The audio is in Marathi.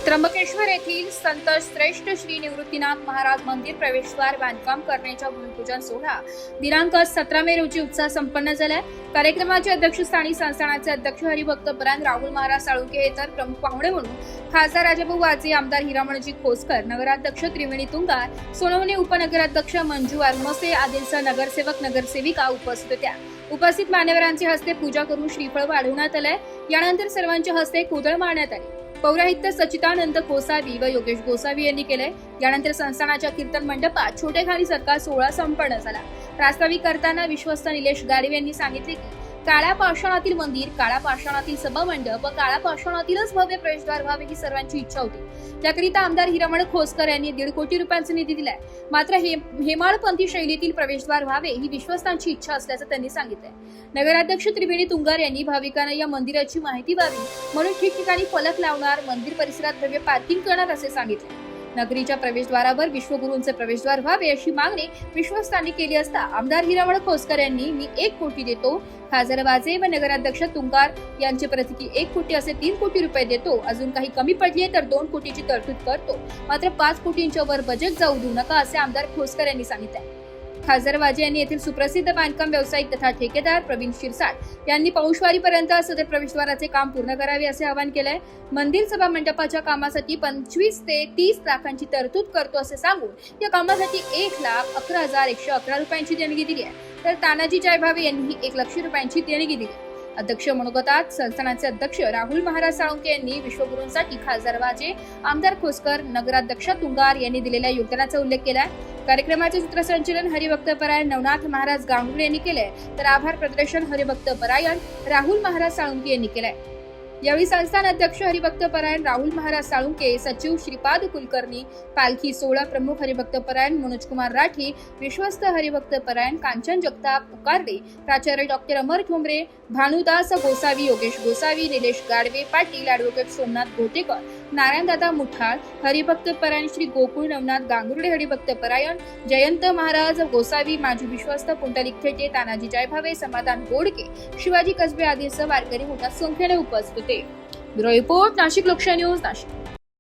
त्र्यंबकेश्वर येथील संत श्रेष्ठ श्री निवृत्तीनाथ महाराज मंदिर प्रवेशद्वार बांधकाम करण्याच्या भूमिपूजन सोहळा दिनांक 17 मे रोजी उत्साह संपन्न झालाय। कार्यक्रमाचे अध्यक्षस्थानी संस्थानाचे अध्यक्ष हरिभक्तपरायण राहुल महाराज साळुंके हे तर प्रमुख पाहुणे म्हणून खासदार राजाभाऊ वाजे, आमदार हिरामणजी खोसकर, नगराध्यक्ष त्रिवेणी तुंगार, सोनवणे उपनगराध्यक्ष मंजू आरमोसे आदींसह नगरसेवक नगरसेविका उपस्थित होत्या। उपस्थित मान्यवरांच्या हस्ते पूजा करून श्रीफळ वाढवण्यात आले। यानंतर सर्वांच्या हस्ते कोदळ मारण्यात आली। पौराहित्य सच्चिदानंद गोसावी व योगेश गोसावी यांनी केले। यानंतर संस्थानाच्या कीर्तन मंडपात छोटेखानी सत्कार सोहळा संपन्न झाला। प्रास्ताविक करताना विश्वस्त निलेश गाडवे यांनी सांगितले की काळ्या पाषाणातील मंदिर, काळ्या पाषाणातील सभामंडप व काळ्या पाषाणातीलच भव्य प्रवेशद्वार व्हावे ही सर्वांची इच्छा होती। त्याकरिता आमदार हिरामण खोसकर यांनी 1.5 कोटी रुपयांचा निधी दिलाय। मात्र हेमाळपंथी शैलीतील प्रवेशद्वार व्हावे ही विश्वस्तांची इच्छा असल्याचं त्यांनी सांगितलंय। नगराध्यक्ष त्रिवेणी तुंगार यांनी भाविकांना या मंदिराची माहिती व्हावी म्हणून ठिकठिकाणी फलक लावणार, मंदिर परिसरात भव्य पार्किंग करणार असे सांगितले। नगरीच्या प्रवेशद्वारावर विश्वगुरूंचे प्रवेशद्वार व्हावे अशी मागणी विश्वस्तांनी केली असता आमदार हिरामण खोसकर यांनी मी 1 कोटी देतो, खासदार वाजे व नगराध्यक्ष तुंगार यांचे प्रतिकी 1 कोटी असे 3 कोटी रुपये देतो, अजून काही कमी पडले तर 2 कोटीची तरतूद करतो, मात्र 5 कोटींच्या वर बजेट जाऊ देऊ नका असे आमदार खोसकर यांनी सांगितले। खासदार वाजे यांनी येथील सुप्रसिद्ध बांधकाम व्यावसायिक तथा ठेकेदार प्रवीण शिरसाट यांनी पौषवारीपर्यंत सदर प्रवेशद्वाराचे काम पूर्ण करावे असे आवाहन केलंय। मंदिर सभा मंडपाच्या कामासाठी 25 ते 30 लाखांची तरतूद करतो असे सांगून या कामासाठी 1,11,111 रुपयांची देणगी दिली आहे, तर तानाजी जयभावे यांनी 1 लाख रुपयांची देणगी दिली। अध्यक्ष मनोगतात संस्थानाचे अध्यक्ष राहुल महाराज साळुंके यांनी विश्वगुरूंसाठी खासदार वाजे, आमदार खोसकर, नगराध्यक्ष तुंगार यांनी दिलेल्या योगदानाचा उल्लेख केला। कार्यक्रमाचे सूत्रसंचालन हरिभक्तपरायण नवनाथ महाराज गांगुर्डे यांनी केले, तर आभार प्रदर्शन हरिभक्तपरायण राहुल महाराज साळुंके यांनी केले। यावेळी संस्थान अध्यक्ष हरिभक्तपरायण राहुल महाराज साळुंके, सचिव श्रीपाद कुलकर्णी, पालखी सोहळा प्रमुख हरिभक्तपरायण मनोजकुमार राठी, विश्वस्त हरिभक्तपरायण कांचन जगताप उकारडे, प्राचार्य डॉक्टर अमर ठोंबरे, भानुदास गोसावी, योगेश गोसावी, निलेश गाडवे पाटील, ॲडव्होकेट सोमनाथ गोटेकर, नारायणदादा मुठाळ, हरिभक्तपरायण श्री गोकुळ नवनाथ गांगुर्डे, हरिभक्तपरायण जयंत महाराज गोसावी, माजी विश्वस्त पुंडलिक थेटे, तानाजी जयभावे, समाधान गोडके, शिवाजी कसबे आदींसह वारकरी मोठ्या संख्येने उपस्थित होते। ब्युरो रिपोर्ट, नाशिक लोकशाही न्यूज, नाशिक।